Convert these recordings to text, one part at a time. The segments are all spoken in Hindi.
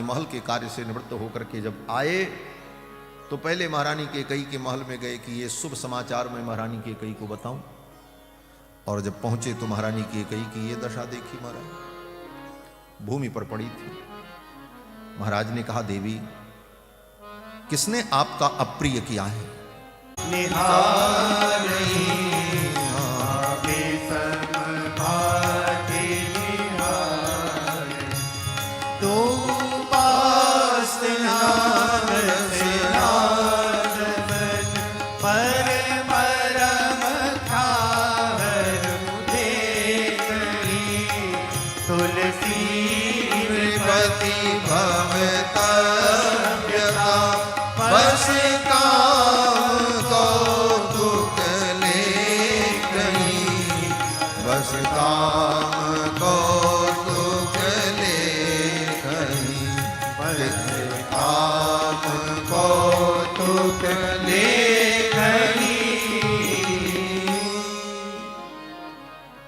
महल के कार्य से निवृत्त होकर के जब आए तो पहले महारानी कैकेयी के महल में गए कि ये शुभ समाचार मैं महारानी कैकेयी को बताऊं। और जब पहुंचे तो महारानी कैकेयी की ये दशा देखी, महाराज भूमि पर पड़ी थी। महाराज ने कहा, देवी किसने आपका अप्रिय किया है?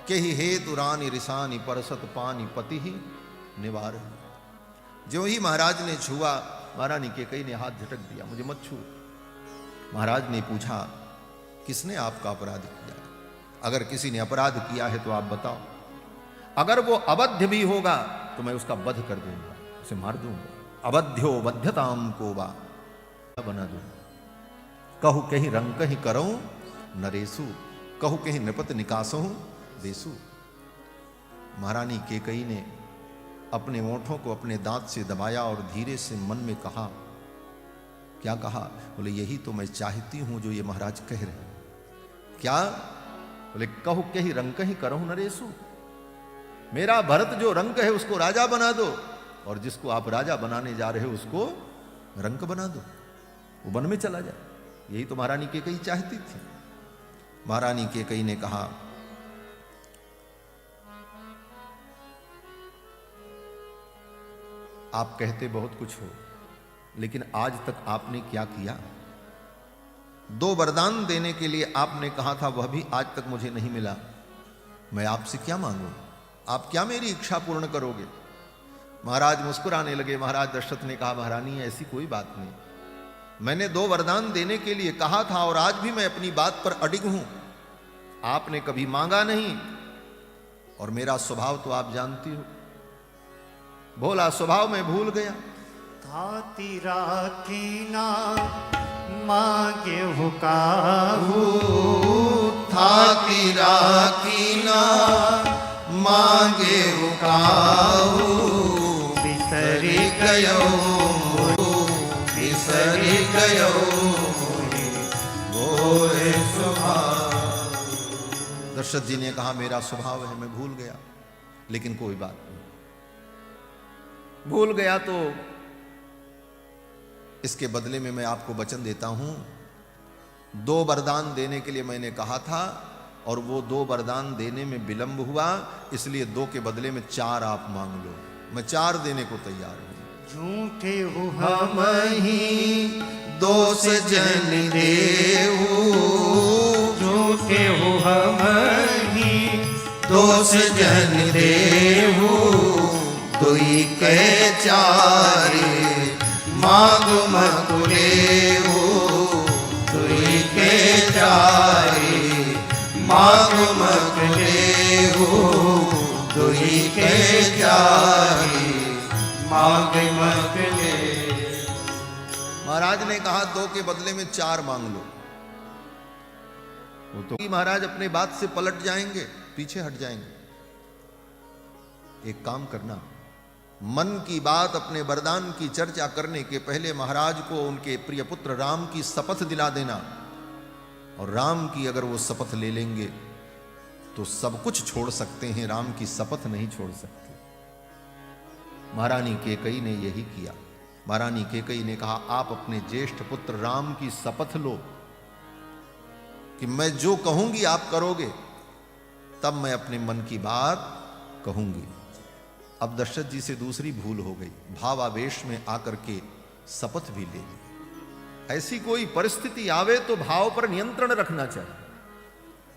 केहि हेतु रानी रिसानी परसत पानी पति ही निवार। जो ही महाराज ने छुआ, महारानी कैकेयी ने हाथ झटक दिया, मुझे मत छू। महाराज ने पूछा, किसने आपका अपराध किया? अगर किसी ने अपराध किया है तो आप बताओ। अगर वो अबध्य भी होगा तो मैं उसका वध कर दूंगा, उसे मार दूंगा। अबध्यो बध्यताम को बा बना दूंगा। कहु कहीं रंग कहीं करूं नरेसु, कहु कहीं नृपत निकासों देसु। महारानी कैकेयी ने अपने ओंठों को अपने दांत से दबाया और धीरे से मन में कहा। क्या कहा? बोले, यही तो मैं चाहती हूं जो ये महाराज कह रहे हैं। क्या? बोले, कहु कहीं रंग कहीं करूं नरेसु, मेरा भरत जो रंग है उसको राजा बना दो, और जिसको आप राजा बनाने जा रहे हो उसको रंक बना दो, वो वन में चला जाए। यही तो महारानी कैकेयी चाहती थी। महारानी कैकेयी ने कहा, आप कहते बहुत कुछ हो, लेकिन आज तक आपने क्या किया? 2 वरदान देने के लिए आपने कहा था, वह भी आज तक मुझे नहीं मिला। मैं आपसे क्या मांगूं? आप क्या मेरी इच्छा पूर्ण करोगे? महाराज मुस्कुराने लगे। महाराज दशरथ ने कहा, महारानी ऐसी कोई बात नहीं, मैंने 2 वरदान देने के लिए कहा था और आज भी मैं अपनी बात पर अडिग हूं। आपने कभी मांगा नहीं, और मेरा स्वभाव तो आप जानती हो, भोला स्वभाव में भूल गया। थाती राखी ना मांगे हुकाहू, थाती राखी ना मांगे हुकाहू, बिसरी गयो बिसरी गयो मोरे स्वभाव। दशरथ जी ने कहा, मेरा स्वभाव है, मैं भूल गया, लेकिन कोई बात नहीं, भूल गया तो इसके बदले में मैं आपको वचन देता हूं। 2 वरदान देने के लिए मैंने कहा था, और वो 2 वरदान देने में विलंब हुआ, इसलिए 2 के बदले में 4 आप मांग लो। मैं 4 देने को तैयार हूं। झूठे हो हम ही दोष जन देहु, झूठे हो हम ही दोष जन देहु, तुई के 4 मांग मकुले हो, तुई के 4 मांग मकुले हो, तुई के 4 मांग मकुले। महाराज ने कहा, 2 के बदले में 4 मांग लो। वो तो महाराज अपने बात से पलट जाएंगे, पीछे हट जाएंगे। एक काम करना, मन की बात, अपने वरदान की चर्चा करने के पहले महाराज को उनके प्रिय पुत्र राम की शपथ दिला देना, और राम की अगर वो शपथ ले लेंगे तो सब कुछ छोड़ सकते हैं, राम की शपथ नहीं छोड़ सकते। महारानी कैकेयी ने यही किया। महारानी कैकेयी ने कहा, आप अपने ज्येष्ठ पुत्र राम की शपथ लो कि मैं जो कहूंगी आप करोगे, तब मैं अपने मन की बात कहूंगी। अब दशरथ जी से दूसरी भूल हो गई, भावावेश में आकर के शपथ भी ले ली। ऐसी कोई परिस्थिति आवे तो भाव पर नियंत्रण रखना चाहिए।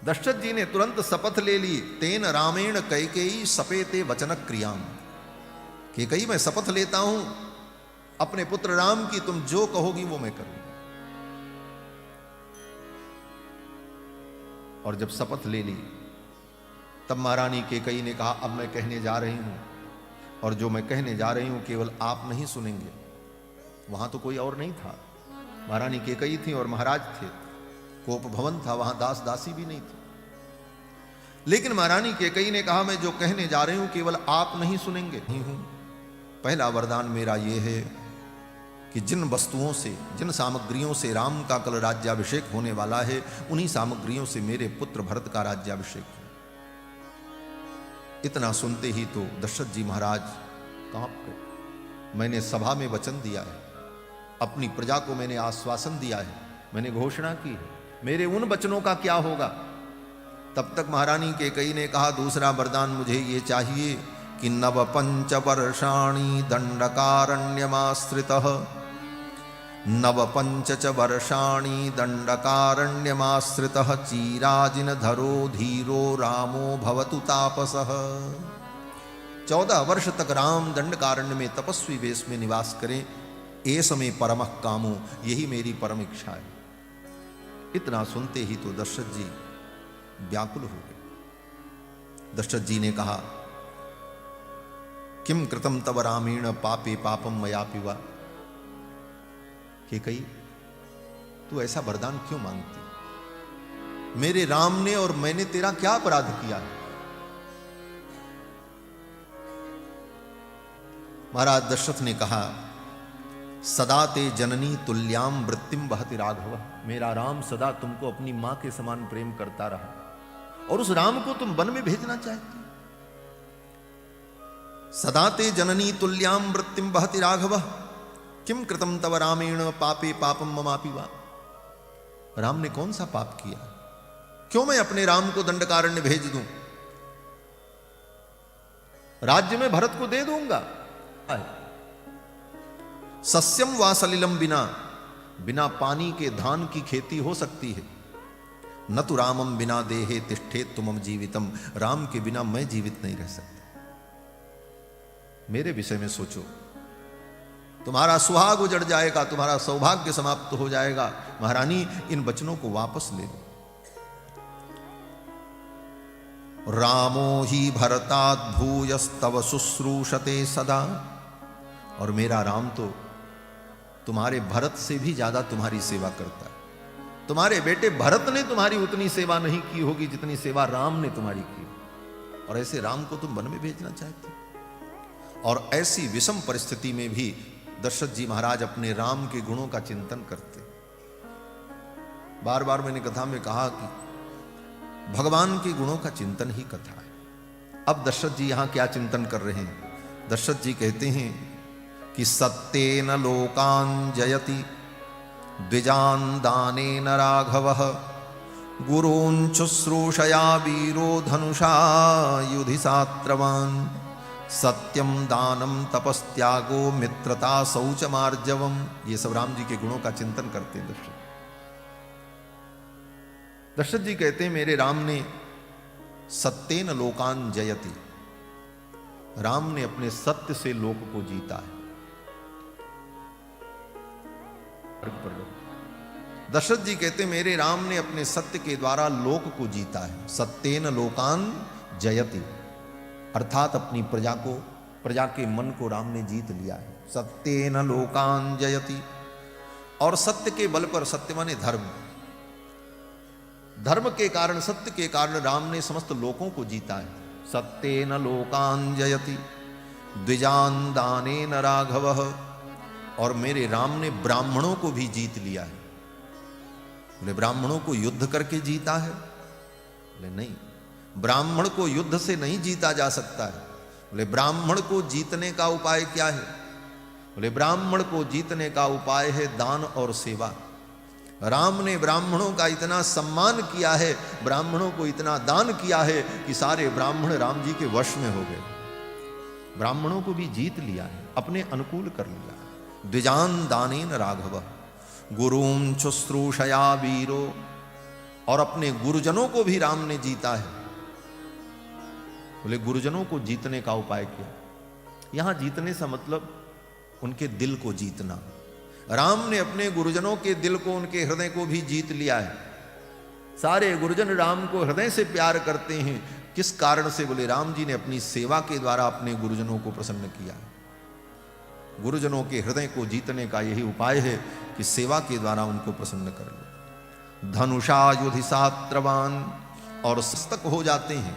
दशरथ जी ने तुरंत शपथ ले ली, तेन रामेण कैकेयी सपेते वचन क्रियाम। कैकेयी मैं शपथ लेता हूं अपने पुत्र राम की तुम जो कहोगी वो मैं करूंगा। और जब शपथ ले ली तब महारानी कैकेयी ने कहा अब मैं कहने जा रही हूं, और जो मैं कहने जा रही हूं केवल आप नहीं सुनेंगे। वहां तो कोई और नहीं था, महारानी कैकेयी थी और महाराज थे, कोप भवन था, वहां दास दासी भी नहीं थी। लेकिन महारानी कैकेयी ने कहा मैं जो कहने जा रही हूं केवल आप नहीं सुनेंगे। नहीं हूं। पहला वरदान मेरा यह है कि जिन वस्तुओं से, जिन सामग्रियों से राम का कल राज्याभिषेक होने वाला है, उन्हीं सामग्रियों से मेरे पुत्र भरत का राज्याभिषेक है। इतना सुनते ही तो दशरथ जी महाराज कांप गए। मैंने सभा में वचन दिया है, अपनी प्रजा को मैंने आश्वासन दिया है, मैंने घोषणा की है, मेरे उन वचनों का क्या होगा। तब तक महारानी कैकेयी ने कहा दूसरा वरदान मुझे ये चाहिए कि नव पंच वर्षाणि दंडकारण्यमाश्रितः, नव पंच च वर्षाणि दंडकारण्यमाश्रितः, चीराजिन धरो धीरो रामो भवतु तापसः। 14 वर्ष तक राम दंडकारण्य में तपस्वी वेश में निवास करें, ऐस में परमः कामो, यही मेरी परम इच्छा है। इतना सुनते ही तो दशरथ जी व्याकुल हो गए। दशरथ जी ने कहा किम कृतम तव रामेण पापे पापम मयापि वा। कैकेयी तू ऐसा वरदान क्यों मांगती? मेरे राम ने और मैंने तेरा क्या अपराध किया है? महाराज दशरथ ने कहा सदा ते जननी तुल्याम वृत्तिम वहति राघव। मेरा राम सदा तुमको अपनी मां के समान प्रेम करता रहा, और उस राम को तुम वन में भेजना चाहती। सदा ते जननी तुल्याम वृत्तिम वहति राघव, किम कृतम तव रामेण पापे पापम ममापि वा। राम ने कौन सा पाप किया? क्यों मैं अपने राम को दंडकारण्य भेज दूं? राज्य में भरत को दे दूंगा। सस्यम वा सलिलम बिना, बिना पानी के धान की खेती हो सकती है। न तो रामम बिना देहे तिष्ठेत तुमम जीवितम, राम के बिना मैं जीवित नहीं रह सकता। मेरे विषय में सोचो, तुम्हारा सुहाग उजड़ जाएगा, तुम्हारा सौभाग्य समाप्त हो जाएगा। महारानी इन वचनों को वापस ले लो। रामो ही भरतात् भूयस्तव शुश्रूषते सदा, और मेरा राम तो तुम्हारे भरत से भी ज्यादा तुम्हारी सेवा करता है। तुम्हारे बेटे भरत ने तुम्हारी उतनी सेवा नहीं की होगी जितनी सेवा राम ने तुम्हारी की, और ऐसे राम को तुम वन में भेजना चाहते। और ऐसी विषम परिस्थिति में भी दशरथ जी महाराज अपने राम के गुणों का चिंतन करते। बार बार मैंने कथा में कहा कि भगवान के गुणों का चिंतन ही कथा है। अब दशरथ जी यहां क्या चिंतन कर रहे हैं? दशरथ जी कहते हैं कि सत्येन लोकान् जयति द्विजान् दानेन राघवः, गुरून् शुश्रूषया वीरो धनुषा युधि सात्रवान्, सत्यम दानम तपस्त्यागो मित्रता शौचमार्जवम। ये सब राम जी के गुणों का चिंतन करते हैं दशरथ। दशरथ जी कहते हैं मेरे राम ने सत्येन लोकान् जयति, राम ने अपने सत्य से लोक को जीता है। दशरथ जी कहते हैं मेरे राम ने अपने सत्य के द्वारा लोक को जीता है। सत्येन लोकान् जयति, अर्थात अपनी प्रजा को, प्रजा के मन को राम ने जीत लिया है। सत्येन लोकान् जयति, और सत्य के बल पर, सत्य माने धर्म, धर्म के कारण, सत्य के कारण राम ने समस्त लोकों को जीता है। सत्येन लोकान् जयति द्विजान् दानेन राघवः, और मेरे राम ने ब्राह्मणों को भी जीत लिया है। बोले ब्राह्मणों को युद्ध करके जीता है? बोले नहीं, ब्राह्मण को युद्ध से नहीं जीता जा सकता है। बोले ब्राह्मण को जीतने का उपाय क्या है? बोले ब्राह्मण को जीतने का उपाय है दान और सेवा। राम ने ब्राह्मणों का इतना सम्मान किया है, ब्राह्मणों को इतना दान किया है कि सारे ब्राह्मण राम जी के वश में हो गए। ब्राह्मणों को भी जीत लिया है, अपने अनुकूल कर लिया। द्विजान दानेन राघव गुरूं शुश्रूषया वीरो, और अपने गुरुजनों को भी राम ने जीता है। बोले गुरुजनों को जीतने का उपाय किया। यहां जीतने से मतलब उनके दिल को जीतना। राम ने अपने गुरुजनों के दिल को, उनके हृदय को भी जीत लिया है। सारे गुरुजन राम को हृदय से प्यार करते हैं। किस कारण से? बोले राम जी ने अपनी सेवा के द्वारा अपने गुरुजनों को प्रसन्न किया। गुरुजनों के हृदय को जीतने का यही उपाय है कि सेवा के द्वारा उनको प्रसन्न कर लो। धनुषा युधि सात्रवान, और सस्तक हो जाते हैं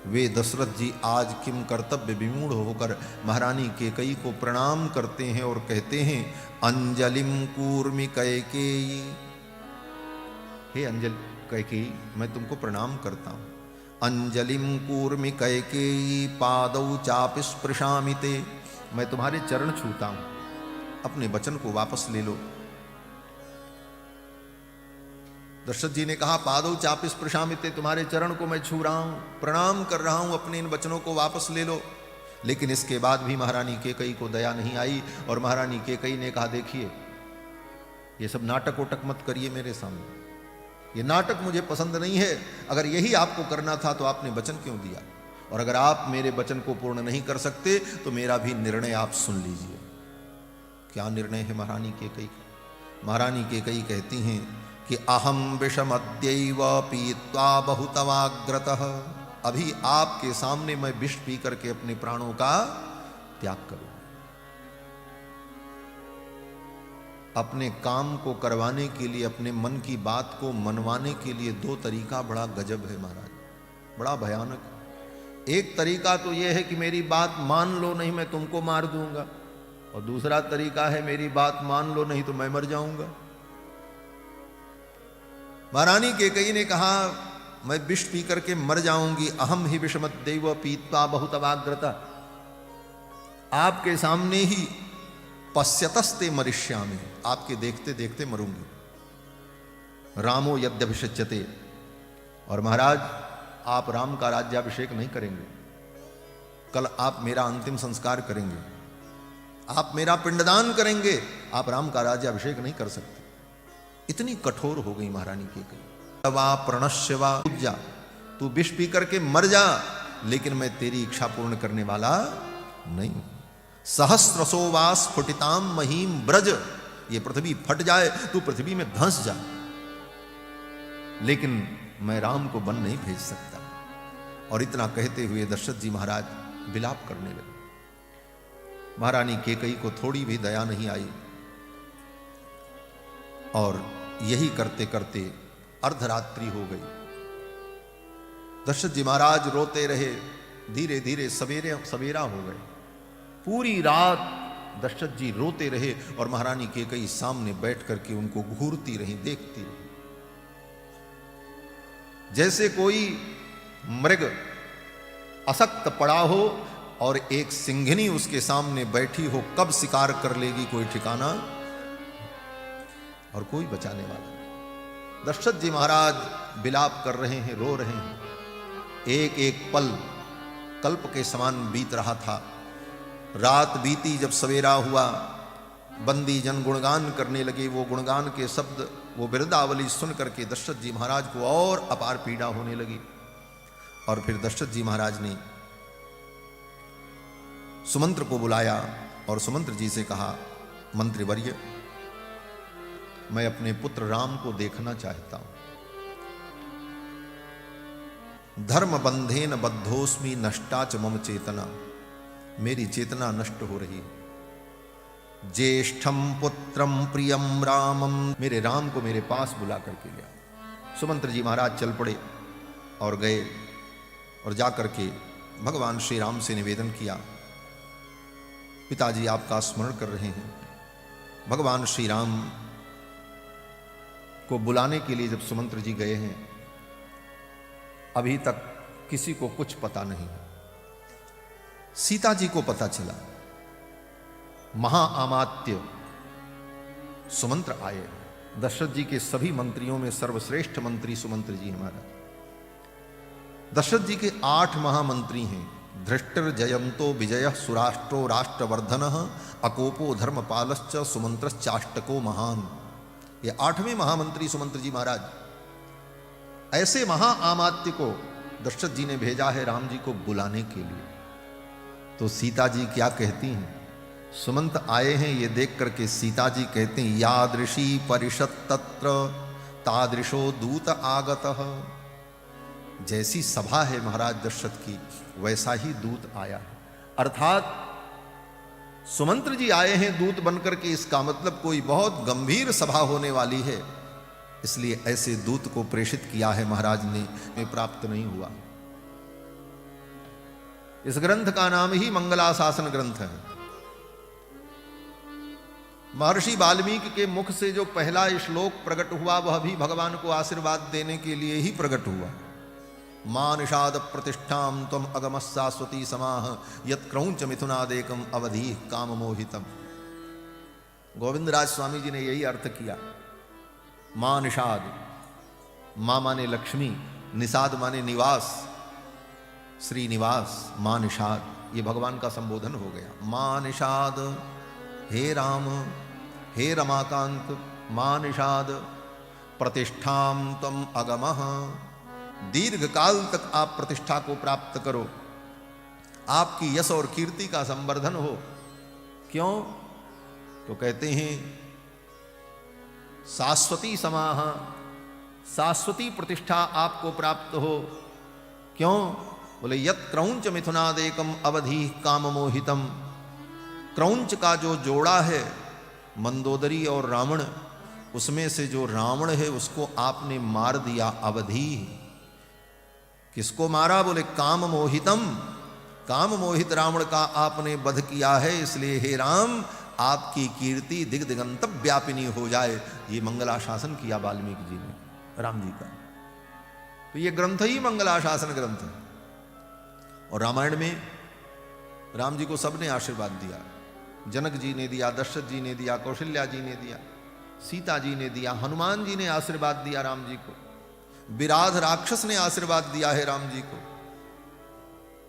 वे दशरथ जी आज किम कर्तव्य विमूढ़ होकर महारानी कैकेयी को प्रणाम करते हैं और कहते हैं अंजलिम कूर्मि कैकेयी, हे अंजलि कैकेयी मैं तुमको प्रणाम करता हूं। अंजलिम कूर्मि कैकेयी पादौ चापि स्पृशामि ते, मैं तुम्हारे चरण छूता हूं, अपने वचन को वापस ले लो। दशरथ जी ने कहा पादौ चापि स्पृशामि ते, तुम्हारे चरण को मैं छू रहा हूं, प्रणाम कर रहा हूं, अपने इन वचनों को वापस ले लो। लेकिन इसके बाद भी महारानी कैकेयी को दया नहीं आई और महारानी कैकेयी ने कहा देखिए ये सब नाटक ओटक मत करिए मेरे सामने, ये नाटक मुझे पसंद नहीं है। अगर यही आपको करना था तो आपने वचन क्यों दिया? और अगर आप मेरे वचन को पूर्ण नहीं कर सकते तो मेरा भी निर्णय आप सुन लीजिए। क्या निर्णय है महारानी कैकेयी का? महारानी कैकेयी कहती हैं कि अहम विषमद्यैव पीत्वा बहुतवाग्रतः, अभी आपके सामने मैं विष पी करके अपने प्राणों का त्याग करूं। अपने काम को करवाने के लिए, अपने मन की बात को मनवाने के लिए दो तरीका बड़ा गजब है महाराज, बड़ा भयानक। एक तरीका तो यह है कि मेरी बात मान लो नहीं मैं तुमको मार दूंगा, और दूसरा तरीका है मेरी बात मान लो नहीं तो मैं मर जाऊंगा। महारानी कैकेयी ने कहा मैं विष पी करके मर जाऊंगी। अहम ही विषमद्दैव पीत्वा बहुतवाग्रता, आपके सामने ही पश्यतस्ते मरिष्यामि, आपके देखते देखते मरूंगी। रामो यद्यभिषिच्यते, और महाराज आप राम का राज्याभिषेक नहीं करेंगे, कल आप मेरा अंतिम संस्कार करेंगे, आप मेरा पिंडदान करेंगे, आप राम का राज्याभिषेक नहीं कर सकते। इतनी कठोर हो गई महारानी कैकेयी। वा प्रणश्यवा, जा तू विष पी करके मर जा, लेकिन मैं तेरी इच्छा पूर्ण करने वाला नहीं। सहस्रसो वा स्फुटिताम महीम ब्रज, ये पृथ्वी फट जाए तू पृथ्वी में धंस जा, लेकिन मैं राम को वन नहीं भेज सकता। और इतना कहते हुए दशरथ जी महाराज विलाप करने लगे। महारानी कैकेयी को थोड़ी भी दया नहीं आई, और यही करते करते अर्धरात्रि हो गई। दशरथ जी महाराज रोते रहे, धीरे धीरे सवेरा हो गए। पूरी रात दशरथ जी रोते रहे और महारानी कैकेयी सामने बैठ करके उनको घूरती रही, देखती रही, जैसे कोई मृग असक्त पड़ा हो और एक सिंघनी उसके सामने बैठी हो, कब शिकार कर लेगी कोई ठिकाना और कोई बचाने वाला नहीं। दशरथ जी महाराज विलाप कर रहे हैं, रो रहे हैं। एक एक पल कल्प के समान बीत रहा था। रात बीती, जब सवेरा हुआ, बंदी जन गुणगान करने लगे। वो गुणगान के शब्द, वो बिरदावली सुन करके दशरथ जी महाराज को और अपार पीड़ा होने लगी। और फिर दशरथ जी महाराज ने सुमंत्र को बुलाया और सुमंत्र जी से कहा मंत्रीवर्य, मैं अपने पुत्र राम को देखना चाहता हूं। धर्म बंधेन बद्धोस्मि नष्टा च मम चेतना, मेरी चेतना नष्ट हो रही है। ज्येष्ठम पुत्रम प्रियम रामम, मेरे राम को मेरे पास बुला करके लिया। सुमंत्र जी महाराज चल पड़े और गए और जाकर के भगवान श्री राम से निवेदन किया, पिताजी आपका स्मरण कर रहे हैं। भगवान श्री राम को बुलाने के लिए जब सुमंत्र जी गए हैं, अभी तक किसी को कुछ पता नहीं। सीता जी को पता चला। महाआमात्य सुमंत्र आए। दशरथ जी के सभी मंत्रियों में सर्वश्रेष्ठ मंत्री सुमंत्र जी हमारा। दशरथ जी के 8 महामंत्री हैं। धृष्टिर जयंतो विजय सुराष्ट्रो राष्ट्रवर्धन अकोपो धर्मपालश्च सुमंत्रश्चाष्टको महान। ये 8वें महामंत्री सुमंत्र जी महाराज। ऐसे महाआमात्य को दशरथ जी ने भेजा है राम जी को बुलाने के लिए। तो सीता जी क्या कहती हैं? सुमंत आए हैं ये देख करके सीता जी कहते हैं, यादृशी परिषद तत्र तादृशो दूत आगतः। जैसी सभा है महाराज दशरथ की, वैसा ही दूत आया है। अर्थात सुमंत्र जी आए हैं दूत बनकर के, इसका मतलब कोई बहुत गंभीर सभा होने वाली है, इसलिए ऐसे दूत को प्रेषित किया है महाराज ने, में प्राप्त नहीं हुआ। इस ग्रंथ का नाम ही मंगलाशासन ग्रंथ है। महर्षि वाल्मीकि के मुख से जो पहला श्लोक प्रकट हुआ वह भी भगवान को आशीर्वाद देने के लिए ही प्रकट हुआ। मां निषाद प्रतिष्ठाम त्वम अगम शाश्वती समाह यत् क्रौंच मिथुनादेकम अवधि काम मोहितम। गोविंदराज स्वामी जी ने यही अर्थ किया। मां निषाद, मां माने लक्ष्मी, निषाद माने निवास, श्रीनिवास, मां निषाद, ये भगवान का संबोधन हो गया। मां निषाद, हे राम, हे रमाकांत, मां निषाद प्रतिष्ठाम त्वम अगमः, दीर्घ काल तक आप प्रतिष्ठा को प्राप्त करो, आपकी यश और कीर्ति का संवर्धन हो। क्यों? तो कहते हैं शाश्वती समाह, शाश्वती प्रतिष्ठा आपको प्राप्त हो। क्यों? बोले यत् क्रौंच मिथुनादेकम अवधि काम मोहितम। क्रौंच का जो जोड़ा है मंदोदरी और रावण, उसमें से जो रावण है उसको आपने मार दिया अवधि। किसको मारा? बोले काम मोहितम, काम मोहित रावण का आपने वध किया है, इसलिए हे राम आपकी कीर्ति दिग दिगंत व्यापिनी हो जाए। ये मंगलाशासन किया वाल्मीकि जी ने राम जी का। तो ये ग्रंथ ही मंगलाशासन ग्रंथ है। और रामायण में राम जी को सबने आशीर्वाद दिया। जनक जी ने दिया, दशरथ जी ने दिया, कौशल्या जी ने दिया, सीता जी ने दिया, हनुमान जी ने आशीर्वाद दिया राम जी को, विराध राक्षस ने आशीर्वाद दिया है राम जी को,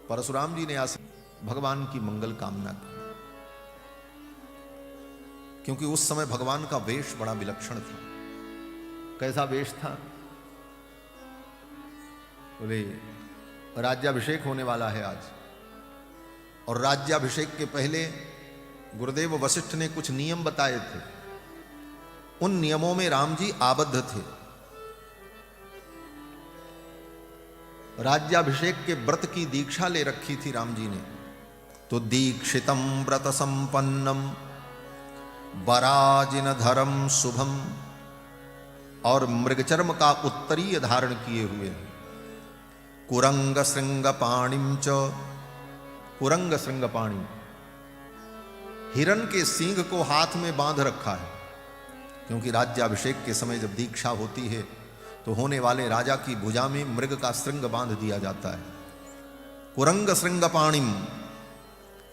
परशुराम जी ने भगवान की मंगल कामना की। क्योंकि उस समय भगवान का वेश बड़ा विलक्षण था। कैसा वेश था? बोले राज्याभिषेक होने वाला है आज, और राज्याभिषेक के पहले गुरुदेव वशिष्ठ ने कुछ नियम बताए थे। उन नियमों में राम जी आबद्ध थे। राज्याभिषेक के व्रत की दीक्षा ले रखी थी राम जी ने। तो दीक्षितम व्रत संपन्नम वराजिन धरम शुभम, और मृगचर्म का उत्तरीय धारण किए हुए, कुरंग श्रृंग पाणिम च, कुरंग श्रृंग पाणी, हिरण के सींग को हाथ में बांध रखा है। क्योंकि राज्याभिषेक के समय जब दीक्षा होती है तो होने वाले राजा की भुजा में मृग का श्रृंग बांध दिया जाता है। कुरंग श्रृंग पाणिम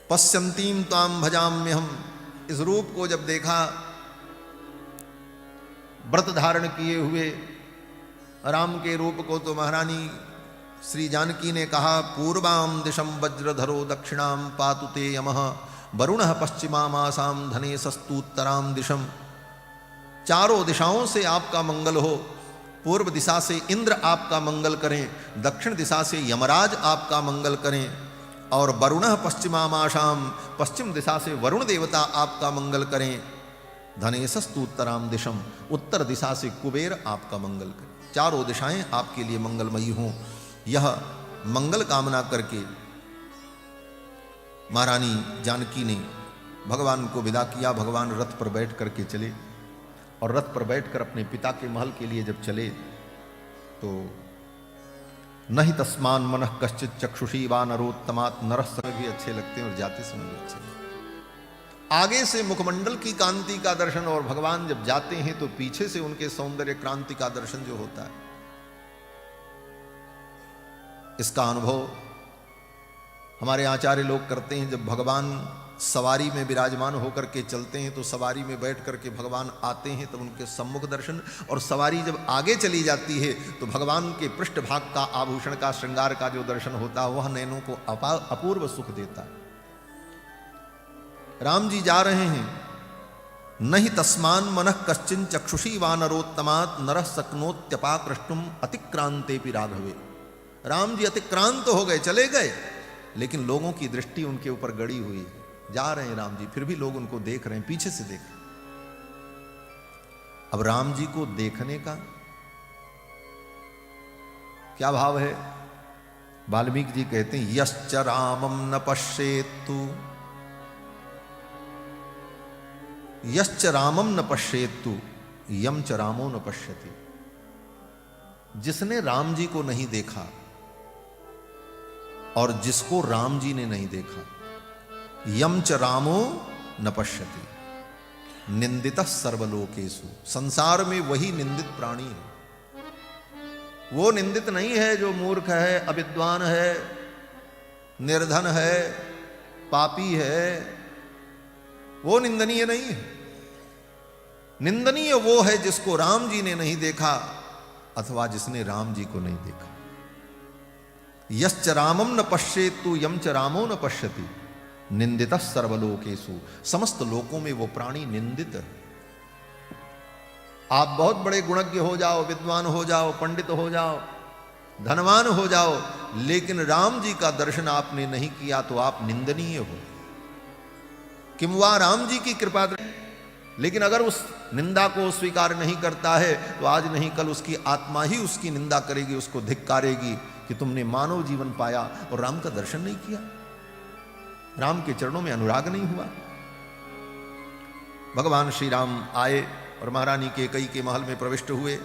पश्यंतीम ताम भजाम्यहम। इस रूप को जब देखा, व्रत धारण किए हुए राम के रूप को, तो महारानी श्री जानकी ने कहा, पूर्वाम दिशम वज्रधरो दक्षिणाम पातु ते यमः वरुणः पश्चिमामासाम धने सस्तुत्तराम दिशम। चारों दिशाओं से आपका मंगल हो। पूर्व दिशा से इंद्र आपका मंगल करें, दक्षिण दिशा से यमराज आपका मंगल करें, और वरुणः पश्चिमामाशाम, पश्चिम दिशा से वरुण देवता आपका मंगल करें। धनेशस्तुत्तराम दिशम, उत्तर दिशा से कुबेर आपका मंगल करें। चारों दिशाएं आपके लिए मंगलमयी हों। यह मंगल कामना करके महारानी जानकी ने भगवान को विदा किया। भगवान रथ पर बैठ करके चले, और रथ पर बैठकर अपने पिता के महल के लिए जब चले तो नहीं तस्मान मनः कश्चित चक्षुषी वा नरोत्तमात्। नरः समय भी अच्छे लगते हैं और जाते समय भी अच्छे लगते। आगे से मुखमंडल की कांति का दर्शन, और भगवान जब जाते हैं तो पीछे से उनके सौंदर्य क्रांति का दर्शन जो होता है, इसका अनुभव हमारे आचार्य लोग करते हैं। जब भगवान सवारी में विराजमान होकर के चलते हैं तो सवारी में बैठ करके भगवान आते हैं, तब उनके सम्मुख दर्शन, और सवारी जब आगे चली जाती है तो भगवान के पृष्ठभाग का, आभूषण का, श्रृंगार का जो दर्शन होता है वह नैनों को अपूर्व सुख देता है। राम जी जा रहे हैं। नहीं तस्मान मनः कश्चिन चक्षुषी वा नरोत्तमात् नरः शक्नोत्यपाकृष्टुम अतिक्रांतेपि राघवे। राम जी अतिक्रांत हो गए, चले गए, लेकिन लोगों की दृष्टि उनके ऊपर गड़ी हुई है। जा रहे हैं राम जी, फिर भी लोग उनको देख रहे हैं, पीछे से देख रहे हैं। अब राम जी को देखने का क्या भाव है? वाल्मीकि जी कहते हैं यश्च रामम न पश्येत्तु, यश्च रामम न पश्येत्तु यम च रामो न पश्यति। जिसने राम जी को नहीं देखा और जिसको राम जी ने नहीं देखा, यम च रामो न पश्यति निंदितः सर्वलोकेषु। संसार में वही निंदित प्राणी है। वो निंदित नहीं है जो मूर्ख है, अविद्वान है, निर्धन है, पापी है, वो निंदनीय नहीं है। निंदनीय वो है जिसको राम जी ने नहीं देखा अथवा जिसने राम जी को नहीं देखा। यश्च रामम न पश्येत्तु यम च रामो न पश्यति निंदितः सर्वलोकेषु। समस्त लोकों में वो प्राणी निंदित है। आप बहुत बड़े गुणज्ञ हो जाओ, विद्वान हो जाओ, पंडित हो जाओ, धनवान हो जाओ, लेकिन राम जी का दर्शन आपने नहीं किया तो आप निंदनीय हो। किंवा राम जी की कृपा, लेकिन अगर उस निंदा को स्वीकार नहीं करता है तो आज नहीं कल उसकी आत्मा ही उसकी निंदा करेगी, उसको धिक्कारेगी कि तुमने मानव जीवन पाया और राम का दर्शन नहीं किया, राम के चरणों में अनुराग नहीं हुआ। भगवान श्री राम आए और महारानी कैकेयी के महल में प्रविष्ट हुए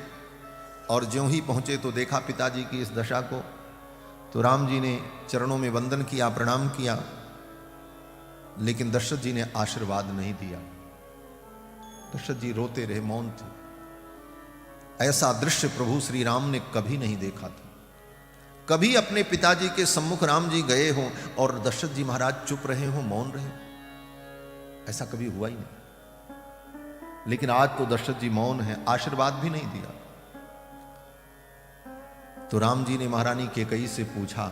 और ज्यों ही पहुंचे तो देखा पिताजी की इस दशा को। तो राम जी ने चरणों में वंदन किया, प्रणाम किया, लेकिन दशरथ जी ने आशीर्वाद नहीं दिया। दशरथ जी रोते रहे, मौन थे। ऐसा दृश्य प्रभु श्री राम ने कभी नहीं देखा था। कभी अपने पिताजी के सम्मुख राम जी गए हों और दशरथ जी महाराज चुप रहे हों, मौन रहे, ऐसा कभी हुआ ही नहीं। लेकिन आज तो दशरथ जी मौन है, आशीर्वाद भी नहीं दिया। तो राम जी ने महारानी कैकेयी से पूछा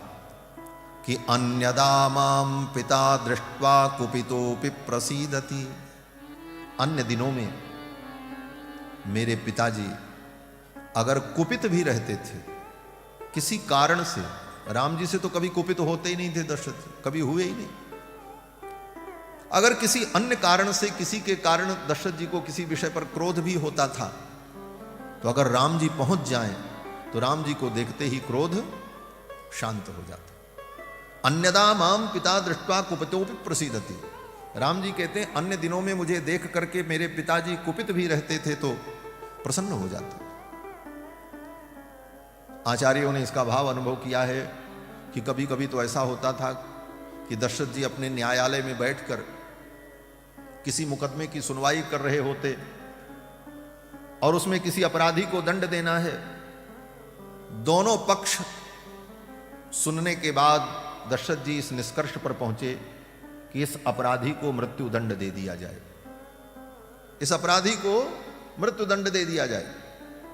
कि अन्यदा माम पिता दृष्ट्वा कुपितोपि प्रसीदति। अन्य दिनों में मेरे पिताजी अगर कुपित भी रहते थे किसी कारण से, राम जी से तो कभी कुपित होते ही नहीं थे दशरथ, कभी हुए ही नहीं। अगर किसी अन्य कारण से, किसी के कारण दशरथ जी को किसी विषय पर क्रोध भी होता था, तो अगर राम जी पहुंच जाएं तो राम जी को देखते ही क्रोध शांत हो जाता। अन्यदा माम पिता दृष्ट्वा कुपितोपि प्रसीदति। राम जी कहते हैं अन्य दिनों में मुझे देख करके मेरे पिताजी कुपित भी रहते थे तो प्रसन्न हो जाते। आचार्यों ने इसका भाव अनुभव किया है कि कभी कभी तो ऐसा होता था कि दशरथ जी अपने न्यायालय में बैठकर किसी मुकदमे की सुनवाई कर रहे होते और उसमें किसी अपराधी को दंड देना है। दोनों पक्ष सुनने के बाद दशरथ जी इस निष्कर्ष पर पहुंचे कि इस अपराधी को मृत्यु दंड दे दिया जाए, इस अपराधी को मृत्यु दंड दे दिया जाए।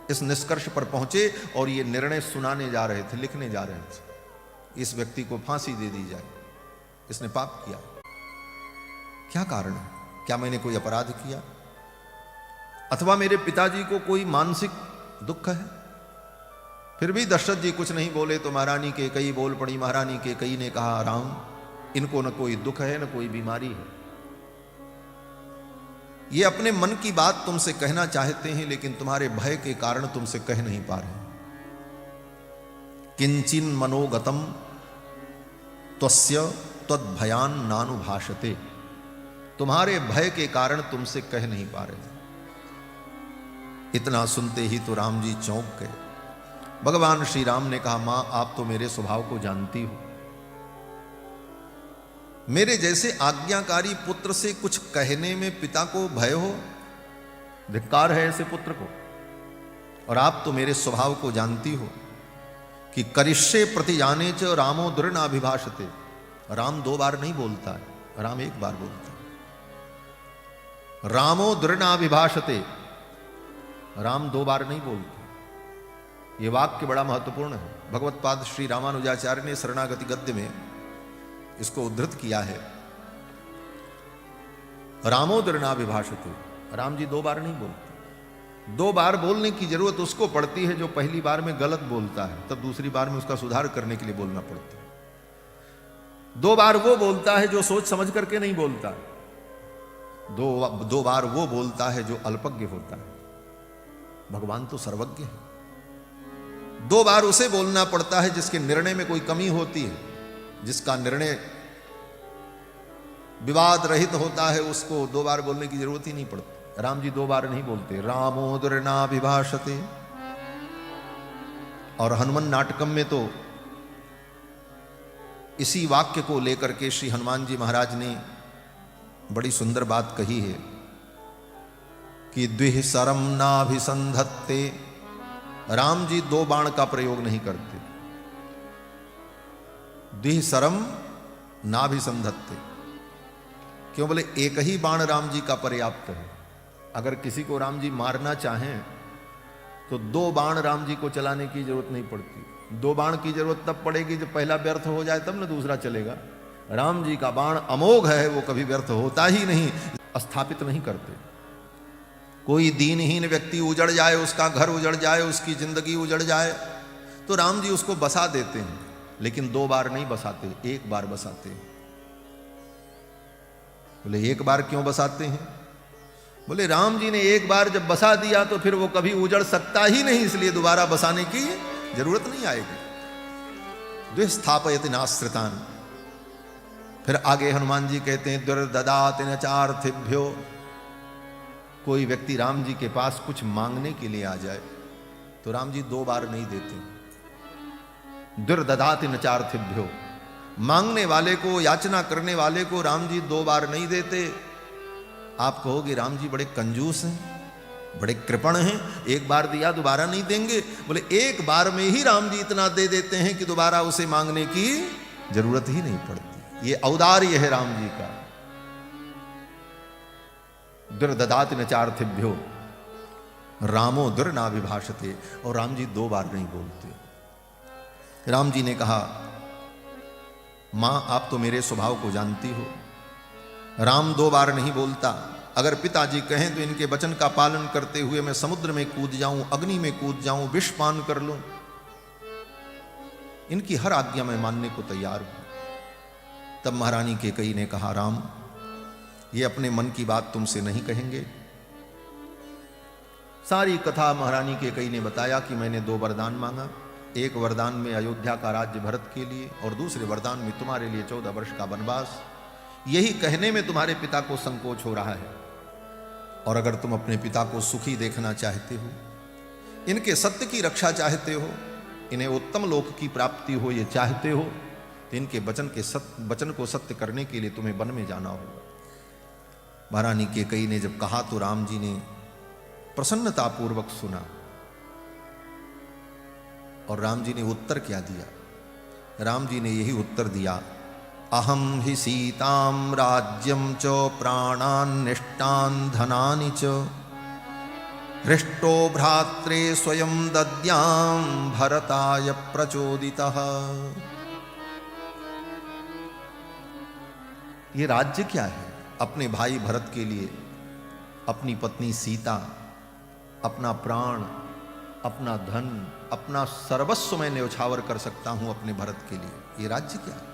इस निष्कर्ष पर पहुंचे और ये निर्णय सुनाने जा रहे थे, लिखने जा रहे थे, इस व्यक्ति को फांसी दे दी जाए, इसने पाप किया। क्या कारण है? क्या मैंने कोई अपराध किया अथवा मेरे पिताजी को कोई मानसिक दुख है? फिर भी दशरथ जी कुछ नहीं बोले तो महारानी कैकेयी बोल पड़ी। महारानी कैकेयी ने कहा, राम, इनको न कोई दुख है न कोई बीमारी है, ये अपने मन की बात तुमसे कहना चाहते हैं लेकिन तुम्हारे भय के कारण तुमसे कह नहीं पा रहे। किंचिन मनोगतम त्वस्य तद्भयान नानुभाषते। तुम्हारे भय के कारण तुमसे कह नहीं पा रहे। इतना सुनते ही तो राम जी चौंक गए। भगवान श्री राम ने कहा, मां, आप तो मेरे स्वभाव को जानती हो। मेरे जैसे आज्ञाकारी पुत्र से कुछ कहने में पिता को भय हो, धिक्कार है ऐसे पुत्र को। और आप तो मेरे स्वभाव को जानती हो कि करिष्ये प्रतिजाने च रामो दुर्नाभिभाषते। राम दो बार नहीं बोलता है, राम एक बार बोलता है। रामो दुर्नाभिभाषते, राम दो बार नहीं बोलते। ये वाक्य बड़ा महत्वपूर्ण है। भगवत पाद श्री रामानुजाचार्य ने शरणागति गद्य में इसको उद्धृत किया है। रामो दुर्नाभिभाषते, राम जी दो बार नहीं बोलते। दो बार बोलने की जरूरत उसको पड़ती है जो पहली बार में गलत बोलता है, तब दूसरी बार में उसका सुधार करने के लिए बोलना पड़ता है। दो बार वो बोलता है जो सोच समझ करके नहीं बोलता, दो बार वो बोलता है जो अल्पज्ञ होता है। भगवान तो सर्वज्ञ है। दो बार उसे बोलना पड़ता है जिसके निर्णय में कोई कमी होती है, जिसका निर्णय विवाद रहित होता है, उसको दो बार बोलने की जरूरत ही नहीं पड़ती। राम जी दो बार नहीं बोलते, रामो दुर्नाभिभाषते। और हनुमान नाटकम में तो इसी वाक्य को लेकर के श्री हनुमान जी महाराज ने बड़ी सुंदर बात कही है कि द्विसरम नाभिसंधत्ते। राम जी दो बाण का प्रयोग नहीं करते। द्विसरम नाभिसंधत्ते, क्यों बोले एक ही बाण राम जी का पर्याप्त है। अगर किसी को राम जी मारना चाहें तो दो बाण राम जी को चलाने की जरूरत नहीं पड़ती। दो बाण की जरूरत तब पड़ेगी जब पहला व्यर्थ हो जाए, तब ना दूसरा चलेगा। राम जी का बाण अमोघ है, वो कभी व्यर्थ होता ही नहीं, स्थापित नहीं करते। कोई दीनहीन व्यक्ति उजड़ जाए, उसका घर उजड़ जाए, उसकी जिंदगी उजड़ जाए, तो राम जी उसको बसा देते हैं, लेकिन दो बार नहीं बसाते, एक बार बसाते हैं। बोले एक बार क्यों बसाते हैं? बोले राम जी ने एक बार जब बसा दिया तो फिर वो कभी उजड़ सकता ही नहीं, इसलिए दोबारा बसाने की जरूरत नहीं आएगी। द्विस्थापयति नाश्रितान। फिर आगे हनुमान जी कहते हैं दुर्ददाति न चार्थिभ्यो। कोई व्यक्ति राम जी के पास कुछ मांगने के लिए आ जाए तो राम जी दो बार नहीं देते। दुर्ददाति न चार्थिभ्यो, मांगने वाले को, याचना करने वाले को राम जी दो बार नहीं देते। आप कहोगे राम जी बड़े कंजूस हैं, बड़े कृपण हैं, एक बार दिया दोबारा नहीं देंगे। बोले एक बार में ही राम जी इतना दे देते हैं कि दोबारा उसे मांगने की जरूरत ही नहीं पड़ती। ये औदार्य है राम जी का। दुर्ददाति न चार्थिभ्यो रामो दुर्नाभिभाषते। और राम जी दो बार नहीं बोलते। राम जी ने कहा मां आप तो मेरे स्वभाव को जानती हो, राम दो बार नहीं बोलता। अगर पिताजी कहें तो इनके वचन का पालन करते हुए मैं समुद्र में कूद जाऊं, अग्नि में कूद जाऊं, विष पान कर लूं, इनकी हर आज्ञा मैं मानने को तैयार हूं। तब महारानी कैकेयी ने कहा राम ये अपने मन की बात तुमसे नहीं कहेंगे। सारी कथा महारानी कैकेयी ने बताया कि मैंने दो वरदान मांगा, एक वरदान में अयोध्या का राज्य भरत के लिए और दूसरे वरदान में तुम्हारे लिए 14 वर्ष का वनवास। यही कहने में तुम्हारे पिता को संकोच हो रहा है। और अगर तुम अपने पिता को सुखी देखना चाहते हो, इनके सत्य की रक्षा चाहते हो, इन्हें उत्तम लोक की प्राप्ति हो ये चाहते हो, तो इनके वचन को सत्य करने के लिए तुम्हें वन में जाना होगा। महारानी कैकेयी ने जब कहा तो राम जी ने प्रसन्नतापूर्वक सुना। और राम जी ने उत्तर क्या दिया? राम जी ने यही उत्तर दिया अहम हि सीताम राज्यम च प्राणान्निष्टान् धनानि च हृष्टो भ्रात्रे स्वयं दद्याम भरताय प्रचोदितः। ये राज्य क्या है? अपने भाई भरत के लिए अपनी पत्नी सीता, अपना प्राण, अपना धन, अपना सर्वस्व मैं न्यौछावर कर सकता हूं अपने भरत के लिए। ये राज्य क्या है?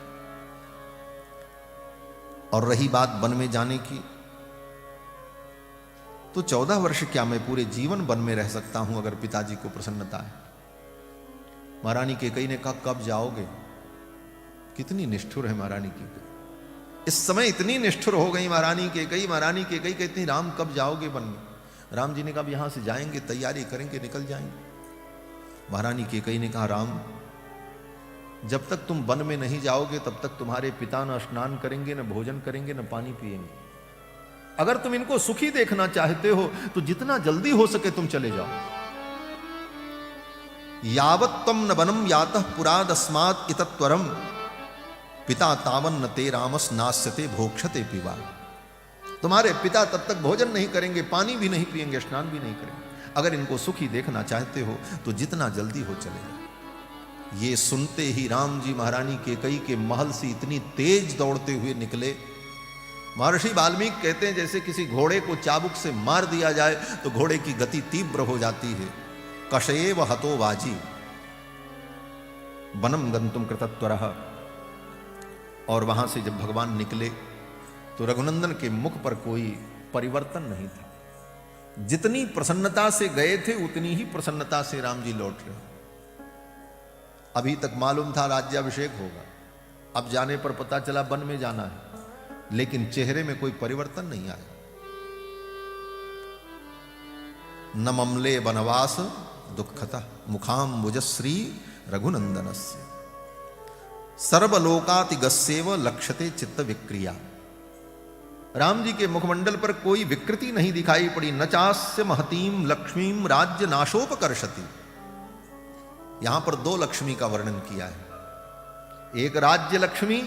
और रही बात वन में जाने की, तो 14 वर्ष क्या, मैं पूरे जीवन वन में रह सकता हूं अगर पिताजी को प्रसन्नता है। महारानी कैकेयी ने कहा कब जाओगे? कितनी निष्ठुर है महारानी कैकेयी। इस समय इतनी निष्ठुर हो गई महारानी कैकेयी। महारानी कैकेयी कहती राम कब जाओगे वन में? राम जी ने कहा यहां से जाएंगे, तैयारी करेंगे, निकल जाएंगे। महारानी कैकेयी ने कहा राम जब तक तुम वन में नहीं जाओगे तब तक तुम्हारे पिता न स्नान करेंगे, न भोजन करेंगे, न पानी पिएंगे। अगर तुम इनको सुखी देखना चाहते हो तो जितना जल्दी हो सके तुम चले जाओ। यावत् त्वं न वनं यातः पुरादस्मात् इतत्वरम पिता तावन न ते रामस नास्यते भोक्षते पिवा। तुम्हारे पिता तब तक भोजन नहीं करेंगे, पानी भी नहीं पिएंगे, स्नान भी नहीं करेंगे। अगर इनको सुखी देखना चाहते हो तो जितना जल्दी हो चले जाओ। ये सुनते ही राम जी महारानी कैकेयी के महल से इतनी तेज दौड़ते हुए निकले। महर्षि वाल्मीकि कहते हैं जैसे किसी घोड़े को चाबुक से मार दिया जाए तो घोड़े की गति तीव्र हो जाती है। कषयेव हतो वाजी वनम गंतुम कृतत्वरः। और वहां से जब भगवान निकले तो रघुनंदन के मुख पर कोई परिवर्तन नहीं था। जितनी प्रसन्नता से गए थे उतनी ही प्रसन्नता से राम जी लौट रहे। अभी तक मालूम था राज्याभिषेक होगा, अब जाने पर पता चला वन में जाना है, लेकिन चेहरे में कोई परिवर्तन नहीं आया। न ममले वनवास दुखता मुखाम मुजश्री रघुनंदनस्य सर्वलोकातिगस्येव लक्ष्यते चित्त विक्रिया। राम जी के मुखमंडल पर कोई विकृति नहीं दिखाई पड़ी। न चास्य महतीम लक्ष्मीम राज्य नाशोपकर्षति। यहां पर दो लक्ष्मी का वर्णन किया है, एक राज्य लक्ष्मी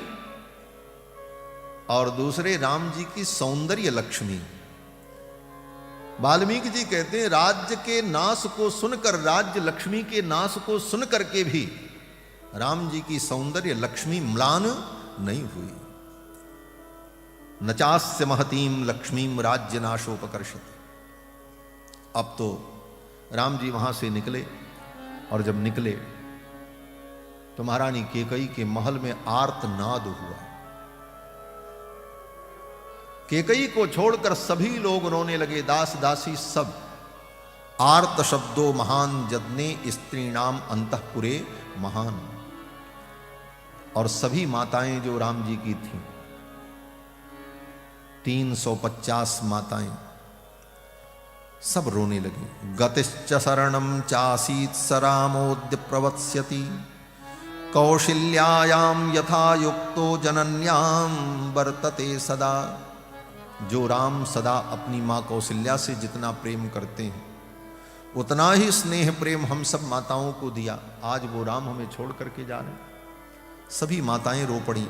और दूसरे राम जी की सौंदर्य लक्ष्मी। वाल्मीकि जी कहते हैं राज्य के नाश को सुनकर, राज्य लक्ष्मी के नाश को सुनकर के भी राम जी की सौंदर्य लक्ष्मी म्लान नहीं हुई। नचास्य महतीम लक्ष्मीम राज्य नाशोपकर्षति। अब तो राम जी वहां से निकले और जब निकले तो महारानी केकई के महल में आर्तनाद हुआ। केकई को छोड़कर सभी लोग रोने लगे, दास दासी सब। आर्त शब्दो महान जदने स्त्री नाम अंतःपुरे महान। और सभी माताएं जो राम जी की थीं, 350 माताएं, सब रोने लगी। गतिश्च शरणम चासीत सरामोद्य प्रवत्स्यति कौशल्यायाम यथा युक्तो जनन्याम वर्तते सदा। जो राम सदा अपनी मां कौशल्या से जितना प्रेम करते हैं उतना ही स्नेह प्रेम हम सब माताओं को दिया। आज वो राम हमें छोड़ करके जा रहे। सभी माताएं रो पड़ी,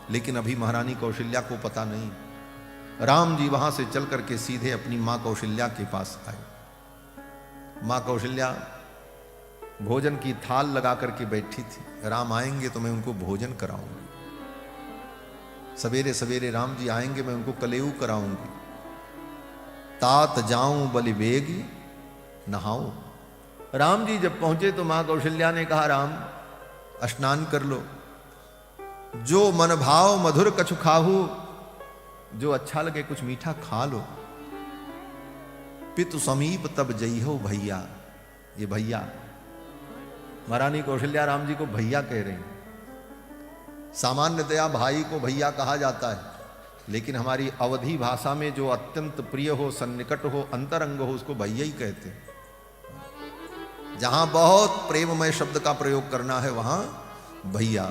लेकिन अभी महारानी कौशल्या को पता नहीं। राम जी वहां से चल करके सीधे अपनी मां कौशल्या के पास आए। मां कौशल्या भोजन की थाल लगा करके बैठी थी। राम आएंगे तो मैं उनको भोजन कराऊंगी, सवेरे सवेरे राम जी आएंगे मैं उनको कलेऊ कराऊंगी। तात जाऊं बलि बेगी नहाऊं। राम जी जब पहुंचे तो मां कौशल्या ने कहा राम स्नान कर लो, जो मन भाव मधुर कछु खाहू, जो अच्छा लगे कुछ मीठा खा लो। पितु समीप तब जई हो भैया। ये भैया, महारानी कौशल्या राम जी को भैया कह रहे हैं। सामान्यतया भाई को भैया कहा जाता है, लेकिन हमारी अवधी भाषा में जो अत्यंत प्रिय हो, सन्निकट हो, अंतरंग हो, उसको भैया ही कहते हैं। जहां बहुत प्रेममय शब्द का प्रयोग करना है वहां भैया।